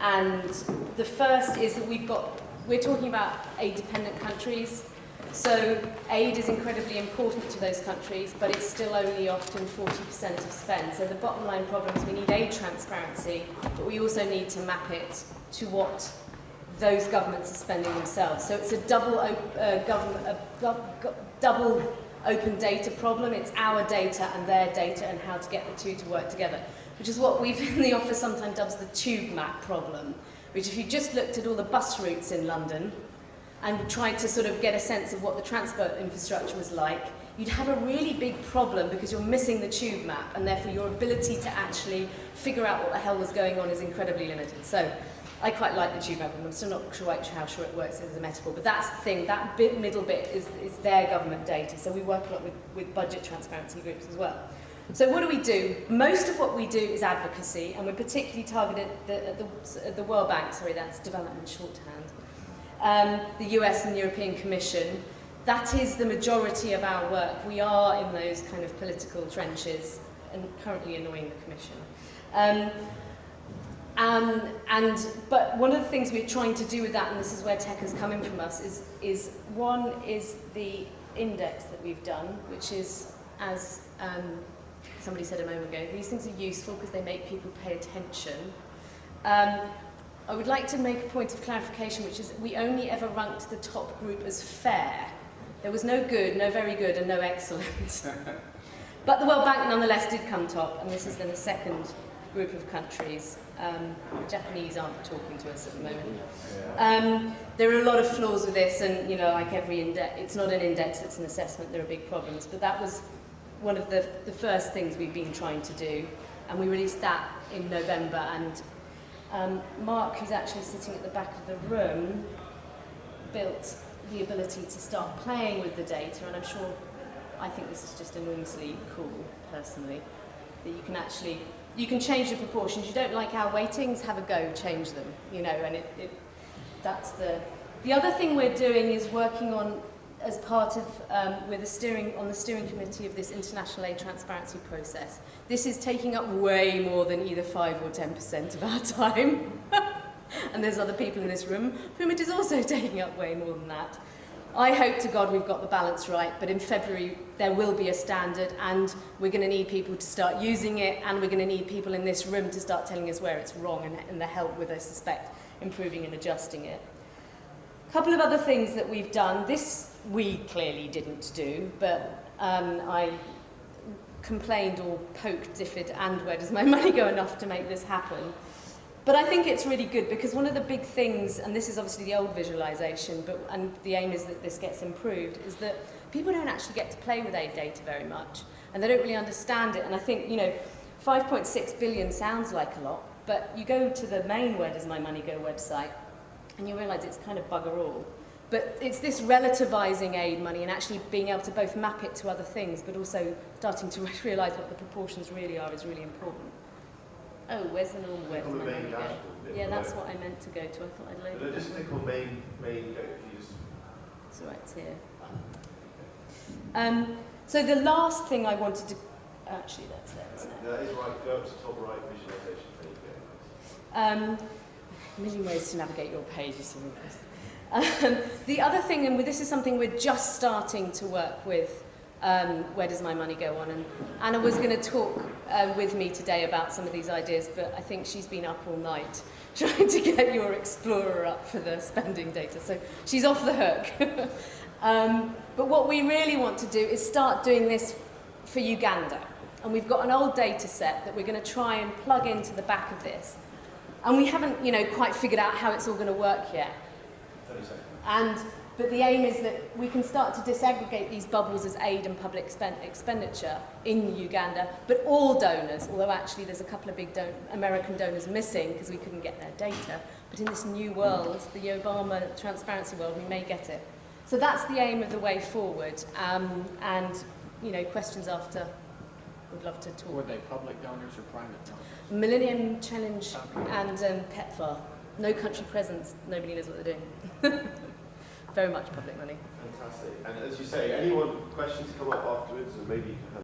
And the first is that we're talking about aid-dependent countries. So aid is incredibly important to those countries, but it's still only often 40% of spend. So the bottom line problem is we need aid transparency, but we also need to map it to what those governments are spending themselves. So it's a double open data problem. It's our data and their data and how to get the two to work together, which is what we've in the office sometimes dubs the tube map problem, which if you just looked at all the bus routes in London and tried to sort of get a sense of what the transport infrastructure was like, you'd have a really big problem because you're missing the tube map, and therefore your ability to actually figure out what the hell was going on is incredibly limited. So I quite like the tube map, and I'm still not quite sure how sure it works as a metaphor, but that's the thing, that middle bit is their government data. So we work a lot with budget transparency groups as well. So what do? Most of what we do is advocacy, and we're particularly targeted at the World Bank, sorry, that's development shorthand, the US and European Commission. That is the majority of our work. We are in those kind of political trenches and currently annoying the Commission. But one of the things we're trying to do with that, and this is where tech has come in from us, is one is the index that we've done, which is, as somebody said a moment ago, these things are useful because they make people pay attention. I would like to make a point of clarification, which is we only ever ranked the top group as fair. There was no good, no very good, and no excellent. But the World Bank nonetheless did come top, and this is then the second group of countries. The Japanese aren't talking to us at the moment. There are a lot of flaws with this, and like every index, it's not an index, it's an assessment. There are big problems, but that was one of the first things we've been trying to do, and we released that in November. And Mark, who's actually sitting at the back of the room, built the ability to start playing with the data, and I think this is just enormously cool, personally, that you can change the proportions. You don't like our weightings, have a go, change them, and that's the other thing we're doing is working on, as part of, on the steering committee of this international aid transparency process. This is taking up way more than either 5 or 10% of our time. And there's other people in this room whom it is also taking up way more than that. I hope to God we've got the balance right, but in February there will be a standard, and we're going to need people to start using it, and we're going to need people in this room to start telling us where it's wrong and the help with, I suspect, improving and adjusting it. A couple of other things that we've done. This we clearly didn't do, but I complained or poked Diffid and Where Does My Money Go enough to make this happen. But I think it's really good because one of the big things, and this is obviously the old visualization, and the aim is that this gets improved, is that people don't actually get to play with aid data very much, and they don't really understand it. And I think, 5.6 billion sounds like a lot, but you go to the main Where Does My Money Go website, and you realize it's kind of bugger all. But it's this relativizing aid money and actually being able to both map it to other things, but also starting to realize what the proportions really are is really important. Oh, where's the normal Where Does My Money Go? Yeah, that's what I meant to go to. I thought I'd load it. Just click on main go if you just... It's all right, it's here. So the last thing I wanted to... Actually, that's there, isn't it? That is right. Go up to the top right, visualization. There you go. A million ways to navigate your page, you see. The other thing, and this is something we're just starting to work with, Where Does My Money Go on? And Anna was going to talk with me today about some of these ideas, but I think she's been up all night trying to get your Explorer up for the spending data, so she's off the hook. But what we really want to do is start doing this for Uganda. And we've got an old data set that we're going to try and plug into the back of this. And we haven't, quite figured out how it's all going to work yet. 30 seconds. But the aim is that we can start to disaggregate these bubbles as aid and public expenditure in Uganda, but all donors, although actually there's a couple of big American donors missing because we couldn't get their data. But in this new world, the Obama transparency world, we may get it. So that's the aim of the way forward. Questions after, we'd love to talk. Were they public donors or private donors? Millennium Challenge and PEPFAR. No country presence, nobody knows what they're doing. Very much public money. Fantastic. And as you say, anyone questions come up afterwards, and maybe you can have